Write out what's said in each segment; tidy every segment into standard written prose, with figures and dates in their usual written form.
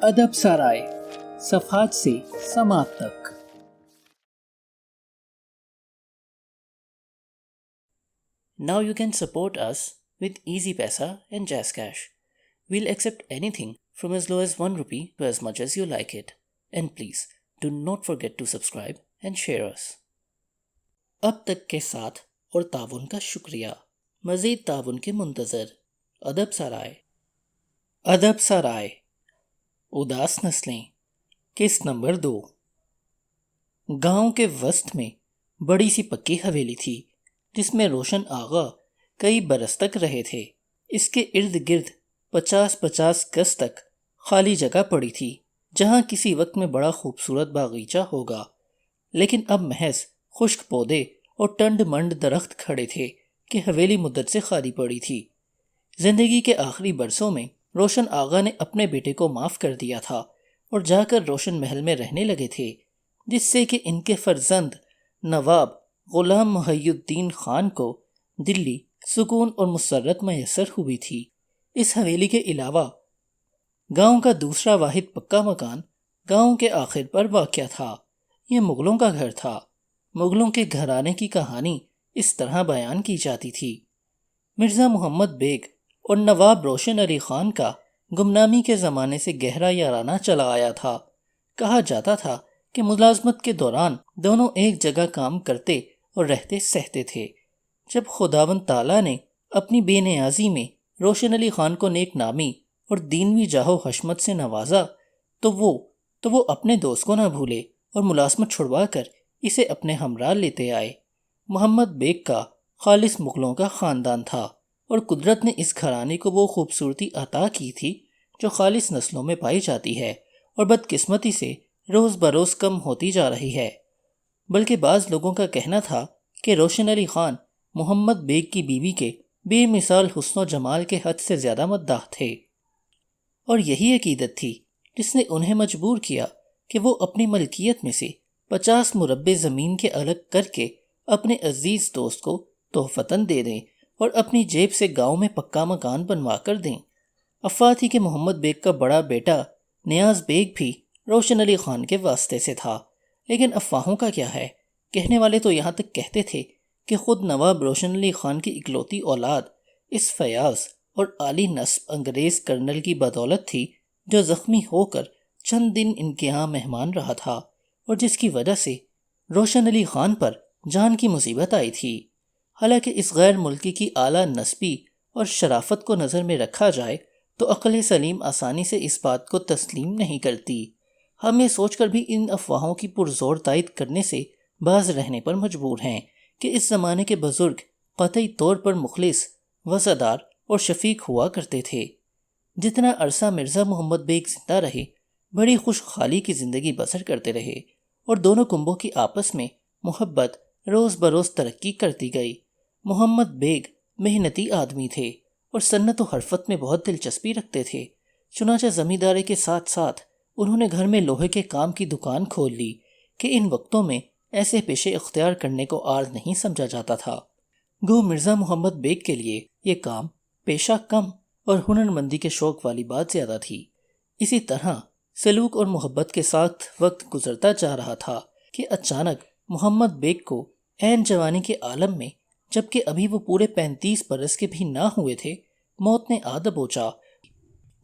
ادب سرائے صفحات سے سماعت تک۔ Now you can support us with Easy Paisa and Jazz Cash. We'll accept anything from as low as 1 rupee to as much as you like it. And please, do not forget to subscribe and share us. اب تک کے ساتھ اور تعاون کا شکریہ، مزید تعاون کے منتظر۔ ادب سرائے۔ ادب سرائے، اداس نسلیں، قسط نمبر 2۔ گاؤں کے وسط میں بڑی سی پکی حویلی تھی جس میں روشن آغا کئی برس تک رہے تھے۔ اس کے ارد گرد 50 گز تک خالی جگہ پڑی تھی جہاں کسی وقت میں بڑا خوبصورت باغیچہ ہوگا، لیکن اب محض خشک پودے اور ٹنڈ منڈ درخت کھڑے تھے کہ حویلی مدت سے خالی پڑی تھی۔ زندگی کے آخری برسوں میں روشن آغا نے اپنے بیٹے کو معاف کر دیا تھا اور جا کر روشن محل میں رہنے لگے تھے، جس سے کہ ان کے فرزند نواب غلام محی الدین خان کو دلی سکون اور مسرت میسر ہوئی تھی۔ اس حویلی کے علاوہ گاؤں کا دوسرا واحد پکا مکان گاؤں کے آخر پر واقع تھا۔ یہ مغلوں کا گھر تھا۔ مغلوں کے گھرانے کی کہانی اس طرح بیان کی جاتی تھی۔ مرزا محمد بیگ اور نواب روشن علی خان کا گمنامی کے زمانے سے گہرا یارانہ چلا آیا تھا۔ کہا جاتا تھا کہ ملازمت کے دوران دونوں ایک جگہ کام کرتے اور رہتے سہتے تھے۔ جب خداوند تعالیٰ نے اپنی بے نیازی میں روشن علی خان کو نیک نامی اور دینوی جاہ و حشمت سے نوازا تو وہ اپنے دوست کو نہ بھولے اور ملازمت چھڑوا کر اسے اپنے ہمراہ لیتے آئے۔ محمد بیگ کا خالص مغلوں کا خاندان تھا اور قدرت نے اس گھرانے کو وہ خوبصورتی عطا کی تھی جو خالص نسلوں میں پائی جاتی ہے اور بدقسمتی سے روز بروز کم ہوتی جا رہی ہے۔ بلکہ بعض لوگوں کا کہنا تھا کہ روشن علی خان محمد بیگ کی بیوی کے بے مثال حسن و جمال کے حد سے زیادہ مداح تھے، اور یہی عقیدت تھی جس نے انہیں مجبور کیا کہ وہ اپنی ملکیت میں سے 50 مربع زمین کے الگ کر کے اپنے عزیز دوست کو تحفتاً دے دیں اور اپنی جیب سے گاؤں میں پکا مکان بنوا کر دیں۔ افواہ تھی کہ محمد بیگ کا بڑا بیٹا نیاز بیگ بھی روشن علی خان کے واسطے سے تھا، لیکن افواہوں کا کیا ہے، کہنے والے تو یہاں تک کہتے تھے کہ خود نواب روشن علی خان کی اکلوتی اولاد اس فیاض اور عالی نسب انگریز کرنل کی بدولت تھی جو زخمی ہو کر چند دن ان کے ہاں مہمان رہا تھا اور جس کی وجہ سے روشن علی خان پر جان کی مصیبت آئی تھی۔ حالانکہ اس غیر ملکی کی اعلیٰ نسبی اور شرافت کو نظر میں رکھا جائے تو عقل سلیم آسانی سے اس بات کو تسلیم نہیں کرتی۔ ہم یہ سوچ کر بھی ان افواہوں کی پرزور تائید کرنے سے باز رہنے پر مجبور ہیں کہ اس زمانے کے بزرگ قطعی طور پر مخلص، وفادار اور شفیق ہوا کرتے تھے۔ جتنا عرصہ مرزا محمد بیگ زندہ رہے بڑی خوشحالی کی زندگی بسر کرتے رہے اور دونوں کنبوں کی آپس میں محبت روز بروز ترقی کرتی گئی۔ محمد بیگ محنتی آدمی تھے اور صنعت و حرفت میں بہت دلچسپی رکھتے تھے، چنانچہ زمینداری کے ساتھ ساتھ انہوں نے گھر میں لوہے کے کام کی دکان کھول لی کہ ان وقتوں میں ایسے پیشے اختیار کرنے کو عار نہیں سمجھا جاتا تھا۔ گو مرزا محمد بیگ کے لیے یہ کام پیشہ کم اور ہنرمندی کے شوق والی بات زیادہ تھی۔ اسی طرح سلوک اور محبت کے ساتھ وقت گزرتا جا رہا تھا کہ اچانک محمد بیگ کو عین جوانی کے عالم میں، جبکہ ابھی وہ پورے 35 برس کے بھی نہ ہوئے تھے، موت نے آ دبوچا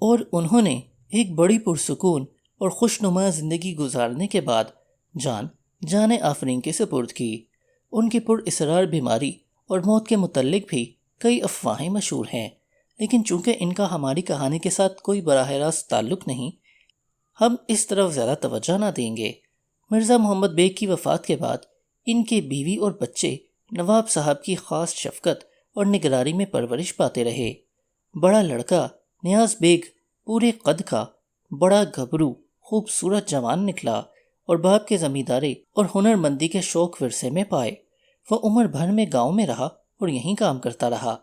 اور انہوں نے ایک بڑی پرسکون اور خوشنما زندگی گزارنے کے بعد جان آفرین کے سپرد کی۔ ان کی پر اسرار بیماری اور موت کے متعلق بھی کئی افواہیں مشہور ہیں، لیکن چونکہ ان کا ہماری کہانی کے ساتھ کوئی براہ راست تعلق نہیں، ہم اس طرف زیادہ توجہ نہ دیں گے۔ مرزا محمد بیگ کی وفات کے بعد ان کے بیوی اور بچے نواب صاحب کی خاص شفقت اور نگرانی میں پرورش پاتے رہے۔ بڑا لڑکا نیاز بیگ پورے قد کا بڑا گھبرو خوبصورت جوان نکلا اور باپ کے زمینداری اور ہنرمندی کے شوق ورثے میں پائے۔ وہ عمر بھر میں گاؤں میں رہا اور یہیں کام کرتا رہا۔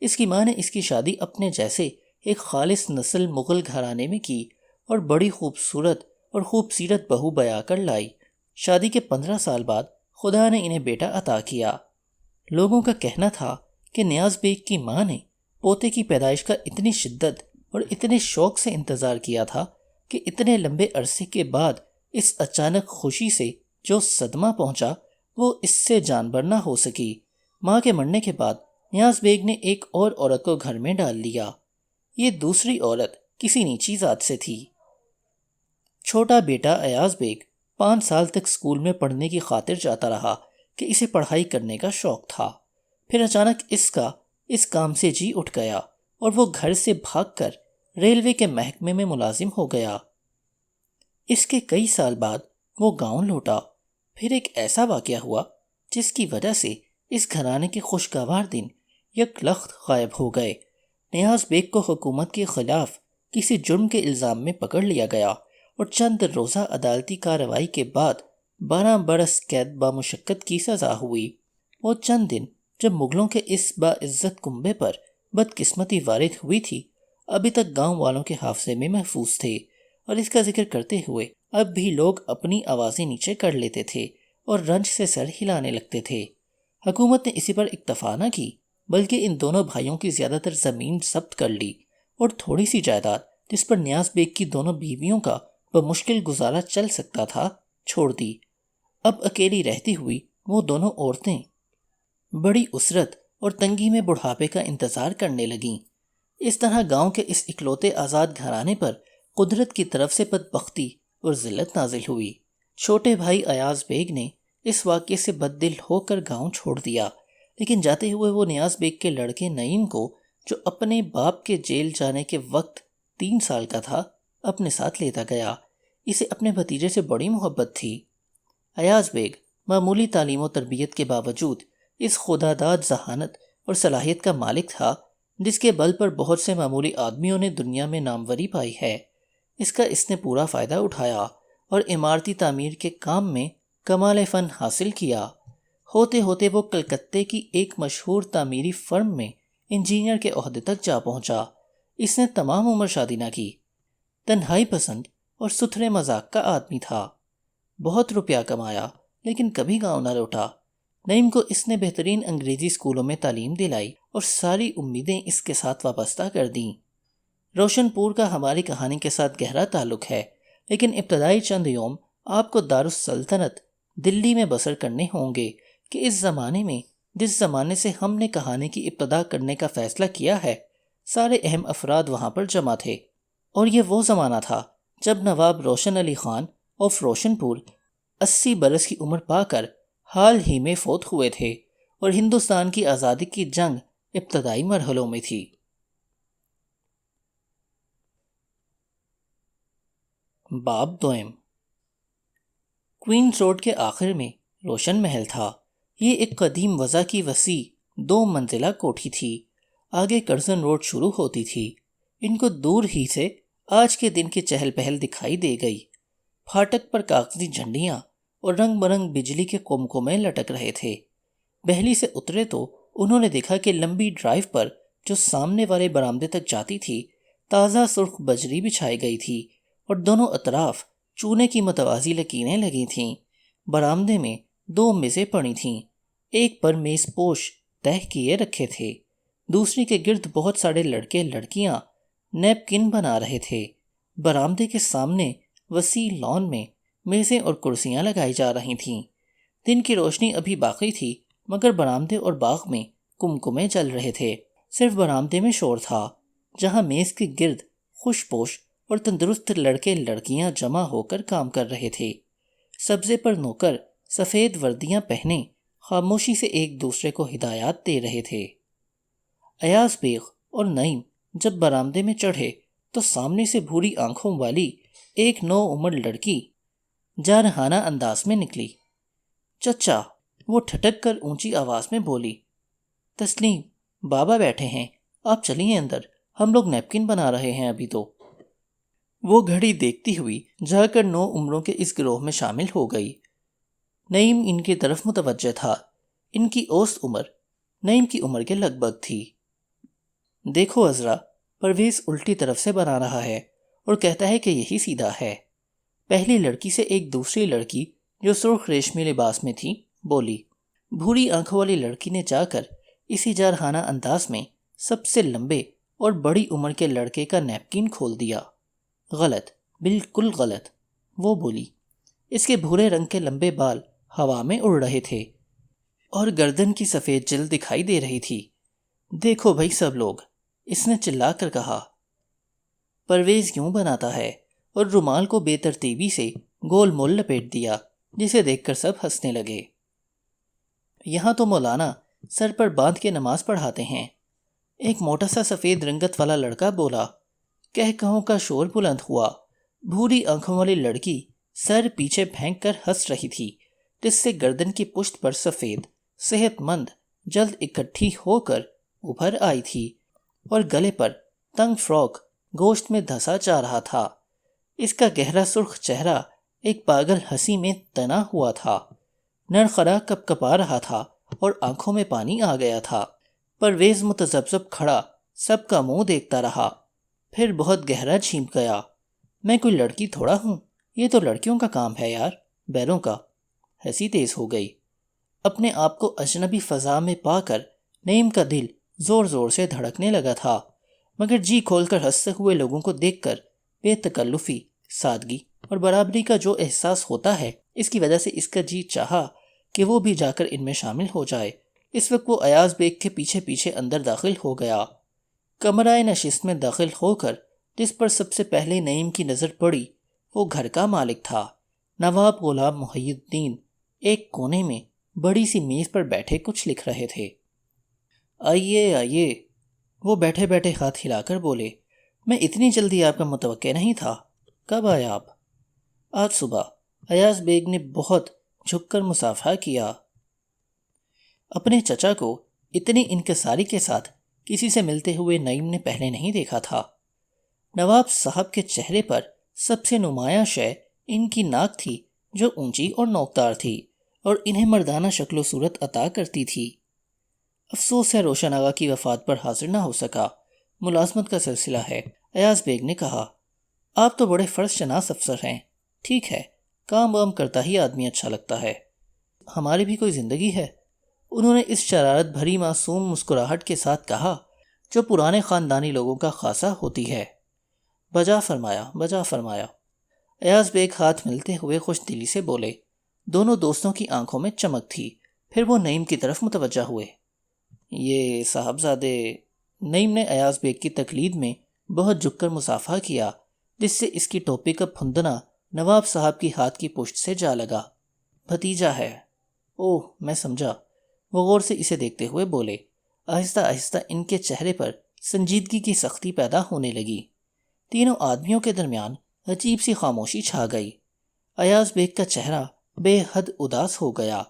اس کی ماں نے اس کی شادی اپنے جیسے ایک خالص نسل مغل گھرانے میں کی اور بڑی خوبصورت اور خوبصیرت بہو بیاہ کر لائی۔ شادی کے 15 سال بعد خدا نے انہیں بیٹا عطا کیا۔ لوگوں کا کہنا تھا کہ نیاز بیگ کی ماں نے پوتے کی پیدائش کا اتنی شدت اور اتنے شوق سے انتظار کیا تھا کہ اتنے لمبے عرصے کے بعد اس اچانک خوشی سے جو صدمہ پہنچا وہ اس سے جانبر نہ ہو سکی۔ ماں کے مرنے کے بعد نیاز بیگ نے ایک اور عورت کو گھر میں ڈال لیا۔ یہ دوسری عورت کسی نیچی ذات سے تھی۔ چھوٹا بیٹا ایاز بیگ 5 سال تک اسکول میں پڑھنے کی خاطر جاتا رہا کہ اسے پڑھائی کرنے کا شوق تھا۔ پھر اچانک اس کام سے جی اٹھ گیا اور وہ گھر سے بھاگ کر ریلوے کے محکمے میں ملازم ہو گیا۔ اس کے کئی سال بعد وہ گاؤں لوٹا۔ پھر ایک ایسا واقعہ ہوا جس کی وجہ سے اس گھرانے کے خوشگوار دن یکلخت غائب ہو گئے۔ نیاز بیگ کو حکومت کے خلاف کسی جرم کے الزام میں پکڑ لیا گیا اور چند روزہ عدالتی کارروائی کے بعد 12 برس قید بامشقت کی سزا ہوئی۔ وہ چند دن جب مغلوں کے اس باعزت کنبے پر بدقسمتی وارد ہوئی تھی ابھی تک گاؤں والوں کے حافظے میں محفوظ تھے، اور اس کا ذکر کرتے ہوئے اب بھی لوگ اپنی آوازیں نیچے کر لیتے تھے اور رنج سے سر ہلانے لگتے تھے۔ حکومت نے اسی پر اکتفا نہ کی بلکہ ان دونوں بھائیوں کی زیادہ تر زمین ضبط کر لی اور تھوڑی سی جائیداد جس پر نیاز بیگ کی دونوں بیویوں کا بمشکل گزارا چل سکتا تھا چھوڑ دی۔ اب اکیلی رہتی ہوئی وہ دونوں عورتیں بڑی اسرت اور تنگی میں بڑھاپے کا انتظار کرنے لگیں۔ اس طرح گاؤں کے اس اکلوتے آزاد گھرانے پر قدرت کی طرف سے بدبختی اور ذلت نازل ہوئی۔ چھوٹے بھائی ایاز بیگ نے اس واقعے سے بد دل ہو کر گاؤں چھوڑ دیا، لیکن جاتے ہوئے وہ نیاز بیگ کے لڑکے نعیم کو جو اپنے باپ کے جیل جانے کے وقت 3 سال کا تھا اپنے ساتھ لیتا گیا۔ اسے اپنے بھتیجے سے بڑی محبت تھی۔ ایاز بیگ معمولی تعلیم و تربیت کے باوجود اس خداداد ذہانت اور صلاحیت کا مالک تھا جس کے بل پر بہت سے معمولی آدمیوں نے دنیا میں ناموری پائی ہے۔ اس نے پورا فائدہ اٹھایا اور عمارتی تعمیر کے کام میں کمال فن حاصل کیا۔ ہوتے ہوتے وہ کلکتے کی ایک مشہور تعمیری فرم میں انجینئر کے عہدے تک جا پہنچا۔ اس نے تمام عمر شادی نہ کی، تنہائی پسند اور ستھرے مذاق کا آدمی تھا۔ بہت روپیہ کمایا لیکن کبھی گاؤں نہ لوٹا۔ نعیم کو اس نے بہترین انگریزی اسکولوں میں تعلیم دلائی اور ساری امیدیں اس کے ساتھ وابستہ کر دیں۔ روشن پور کا ہماری کہانی کے ساتھ گہرا تعلق ہے، لیکن ابتدائی چند یوم آپ کو دارالسلطنت دلی میں بسر کرنے ہوں گے کہ اس زمانے میں جس زمانے سے ہم نے کہانی کی ابتدا کرنے کا فیصلہ کیا ہے سارے اہم افراد وہاں پر جمع تھے، اور یہ وہ زمانہ تھا جب نواب روشن علی خان آف روشن پور 80 برس کی عمر پا کر حال ہی میں فوت ہوئے تھے اور ہندوستان کی آزادی کی جنگ ابتدائی مرحلوں میں تھی۔ باب دوئم۔ کوئنز روڈ کے آخر میں روشن محل تھا۔ یہ ایک قدیم وضع کی وسیع 2 منزلہ کوٹھی تھی۔ آگے کرزن روڈ شروع ہوتی تھی۔ ان کو دور ہی سے آج کے دن کی چہل پہل دکھائی دے گئی۔ پھاٹک پر کاغذی جھنڈیاں اور رنگ برنگ بجلی کے قمقمے لٹک رہے تھے۔ بہلی سے اترے تو انہوں نے دیکھا کہ لمبی ڈرائیو پر جو سامنے والے برآمدے تک جاتی تھی تازہ سرخ بجری بچھائی گئی تھی اور دونوں اطراف چونے کی متوازی لکیریں لگی تھیں۔ برآمدے میں 2 میزیں پڑی تھیں، ایک پر میز پوش تہہ کیے رکھے تھے، دوسری کے گرد بہت سارے لڑکے لڑکیاں نیپکن بنا رہے تھے۔ برآمدے کے سامنے وسیع لان میں میزیں اور کرسیاں لگائی جا رہی تھیں۔ دن کی روشنی ابھی باقی تھی مگر برآمدے اور باغ میں کمکمے چل رہے تھے۔ صرف برآمدے میں شور تھا جہاں میز کے گرد خوش پوش اور تندرست لڑکے لڑکیاں جمع ہو کر کام کر رہے تھے۔ سبزے پر نوکر سفید وردیاں پہنے خاموشی سے ایک دوسرے کو ہدایات دے رہے تھے۔ ایاز بیگ اور نعیم جب برآمدے میں چڑھے تو سامنے سے بھوری آنکھوں والی ایک نوعمر لڑکی جارحانہ انداز میں نکلی۔ چچا، وہ ٹھٹک کر اونچی آواز میں بولی۔ تسلیم، بابا بیٹھے ہیں، آپ چلیے اندر، ہم لوگ نیپکن بنا رہے ہیں ابھی تو۔ وہ گھڑی دیکھتی ہوئی جا کر 9 عمروں کے اس گروہ میں شامل ہو گئی۔ نعیم ان کی طرف متوجہ تھا۔ ان کی اوسط عمر نعیم کی عمر کے لگ بھگ تھی۔ دیکھو عذرا، پرویز الٹی طرف سے بنا رہا ہے اور کہتا ہے کہ یہی سیدھا ہے۔ پہلی لڑکی سے ایک دوسری لڑکی جو سرخ ریشمی لباس میں تھی بولی۔ بھوری آنکھوں والی لڑکی نے جا کر اسی جارحانہ انداز میں سب سے لمبے اور بڑی عمر کے لڑکے کا نیپکن کھول دیا۔ غلط، بالکل غلط، وہ بولی۔ اس کے بھورے رنگ کے لمبے بال ہوا میں اڑ رہے تھے اور گردن کی سفید جلد دکھائی دے رہی تھی۔ دیکھو بھائی سب لوگ، اس نے چلا کر کہا۔ پرویز یوں بناتا ہے، اور رومال کو بے ترتیبی سے گول مول لپیٹ دیا، جسے دیکھ کر سب ہنسنے لگے۔ یہاں تو مولانا سر پر باندھ کے نماز پڑھاتے ہیں، ایک موٹا سا سفید رنگت والا لڑکا بولا۔ کہہ کہوں کا شور بلند ہوا۔ بھوری آنکھوں والی لڑکی سر پیچھے پھینک کر ہنس رہی تھی، جس سے گردن کی پشت پر سفید صحت مند جلد اکٹھی ہو کر ابھر آئی تھی، اور گلے پر تنگ فراک گوشت میں دھسا جا رہا تھا۔ اس کا گہرا سرخ چہرہ ایک پاگل ہنسی میں تنا ہوا تھا، نرخرا کپ کپا رہا تھا اور آنکھوں میں پانی آ گیا تھا۔ پرویز متذبذب کھڑا سب کا منہ دیکھتا رہا، پھر بہت گہرا چھینک گیا۔ میں کوئی لڑکی تھوڑا ہوں، یہ تو لڑکیوں کا کام ہے یار، بیلوں کا۔ ہنسی تیز ہو گئی۔ اپنے آپ کو اجنبی فضا میں پا کر نعیم کا دل زور زور سے دھڑکنے لگا تھا، مگر جی کھول کر ہنستے ہوئے لوگوں کو دیکھ کر بے تکلفی، سادگی اور برابری کا جو احساس ہوتا ہے، اس کی وجہ سے اس کا جی چاہا کہ وہ بھی جا کر ان میں شامل ہو جائے۔ اس وقت وہ ایاز بیگ کے پیچھے پیچھے اندر داخل ہو گیا۔ کمرہ نشست میں داخل ہو کر جس پر سب سے پہلے نعیم کی نظر پڑی، وہ گھر کا مالک تھا، نواب غلام محی الدین۔ ایک کونے میں بڑی سی میز پر بیٹھے کچھ لکھ رہے تھے۔ آئیے آئیے، وہ بیٹھے بیٹھے ہاتھ ہلا کر بولے۔ میں اتنی جلدی آپ کا متوقع نہیں تھا۔ کب آئے آپ؟ آج صبح۔ ایاز بیگ نے بہت جھک کر مصافحہ کیا۔ اپنے چچا کو اتنی انکساری کے ساتھ کسی سے ملتے ہوئے نعیم نے پہلے نہیں دیکھا تھا۔ نواب صاحب کے چہرے پر سب سے نمایاں شے ان کی ناک تھی، جو اونچی اور نوکدار تھی اور انہیں مردانہ شکل و صورت عطا کرتی تھی۔ افسوس ہے روشن آغا کی وفات پر حاضر نہ ہو سکا، ملازمت کا سلسلہ ہے۔ ایاز بیگ نے کہا۔ آپ تو بڑے فرض شناس افسر ہیں، ٹھیک ہے، کام وام کرتا ہی آدمی اچھا لگتا ہے، ہماری بھی کوئی زندگی ہے۔ انہوں نے اس شرارت بھری معصوم مسکراہٹ کے ساتھ کہا جو پرانے خاندانی لوگوں کا خاصہ ہوتی ہے۔ بجا فرمایا، بجا فرمایا۔ ایاز بیگ ہاتھ ملتے ہوئے خوش دلی سے بولے۔ دونوں دوستوں کی آنکھوں میں چمک تھی، پھر وہ نعیم کی طرف متوجہ ہوئے۔ یہ صاحبزادے، نعیم نے ایاز بیگ کی تقلید میں بہت جھک کر مصافحہ کیا، جس سے اس کی ٹوپی کا پھندنا نواب صاحب کی ہاتھ کی پشت سے جا لگا۔ بھتیجا ہے۔ اوہ، میں سمجھا۔ وہ غور سے اسے دیکھتے ہوئے بولے۔ آہستہ آہستہ ان کے چہرے پر سنجیدگی کی سختی پیدا ہونے لگی۔ تینوں آدمیوں کے درمیان عجیب سی خاموشی چھا گئی۔ ایاز بیگ کا چہرہ بے حد اداس ہو گیا۔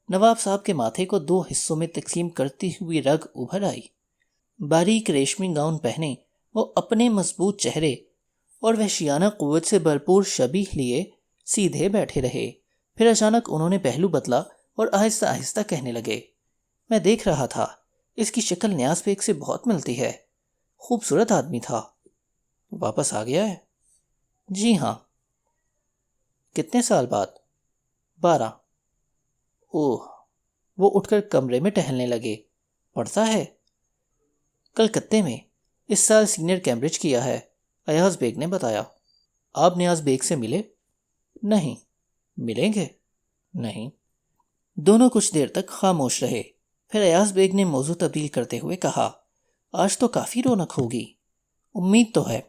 نواب صاحب کے ماتھے کو دو حصوں میں تقسیم کرتی ہوئی رگ ابھر آئی۔ باریک ریشمی گاؤن پہنے وہ اپنے مضبوط چہرے اور وحشیانہ قوت سے بھرپور شبیہ لیے سیدھے بیٹھے رہے۔ پھر اچانک انہوں نے پہلو بدلا اور آہستہ آہستہ کہنے لگے۔ میں دیکھ رہا تھا، اس کی شکل نیاز بیگ سے بہت ملتی ہے، خوبصورت آدمی تھا۔ واپس آ گیا ہے؟ جی ہاں۔ کتنے سال بعد؟ 12۔ اوہ، وہ اٹھ کر کمرے میں ٹہلنے لگے۔ پڑھتا ہے؟ کلکتے میں، اس سال سینئر کیمبرج کیا ہے، ایاز بیگ نے بتایا۔ آپ نیاز بیگ سے ملے؟ نہیں۔ ملیں گے؟ نہیں۔ دونوں کچھ دیر تک خاموش رہے، پھر ایاز بیگ نے موضوع تبدیل کرتے ہوئے کہا۔ آج تو کافی رونق ہوگی۔ امید تو ہے۔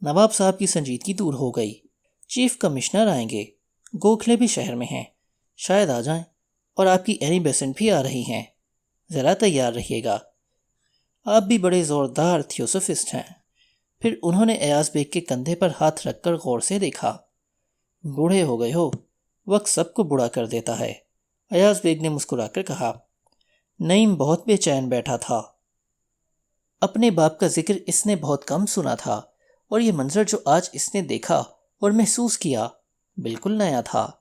نواب صاحب کی سنجیدگی دور ہو گئی۔ چیف کمشنر آئیں گے، گوکھلے بھی شہر میں ہیں، شاید آ جائیں، اور آپ کی اینی بیسنٹ بھی آ رہی ہیں، ذرا تیار رہیے گا۔ آپ بھی بڑے زوردار تھیوسوفسٹ ہیں۔ پھر انہوں نے ایاز بیگ کے کندھے پر ہاتھ رکھ کر غور سے دیکھا۔ بوڑھے ہو گئے ہو، وقت سب کو بوڑھا کر دیتا ہے، ایاز بیگ نے مسکرا کر کہا۔ نعیم بہت بے چین بیٹھا تھا۔ اپنے باپ کا ذکر اس نے بہت کم سنا تھا، اور یہ منظر جو آج اس نے دیکھا اور محسوس کیا بالکل نیا تھا۔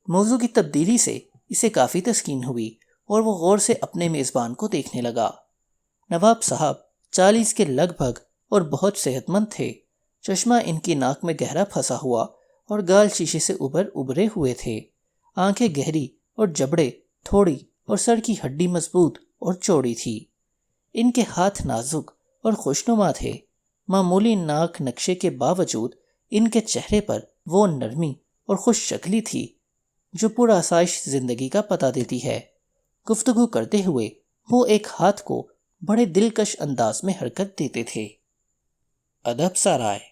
موضوع کی تبدیلی سے اسے کافی تسکین ہوئی اور وہ غور سے اپنے میزبان کو دیکھنے لگا۔ نواب صاحب 40 کے لگ بھگ اور بہت صحت مند تھے۔ چشمہ ان کی ناک میں گہرا پھنسا ہوا اور گال شیشے سے ابھرے ہوئے تھے۔ آنکھیں گہری اور جبڑے تھوڑی اور سر کی ہڈی مضبوط اور چوڑی تھی۔ ان کے ہاتھ نازک اور خوشنما تھے۔ معمولی ناک نقشے کے باوجود ان کے چہرے پر وہ نرمی اور خوش شکلی تھی جو پرآسائش زندگی کا پتہ دیتی ہے۔ گفتگو کرتے ہوئے وہ ایک ہاتھ کو بڑے دلکش انداز میں حرکت دیتے تھے۔ ادب سرائے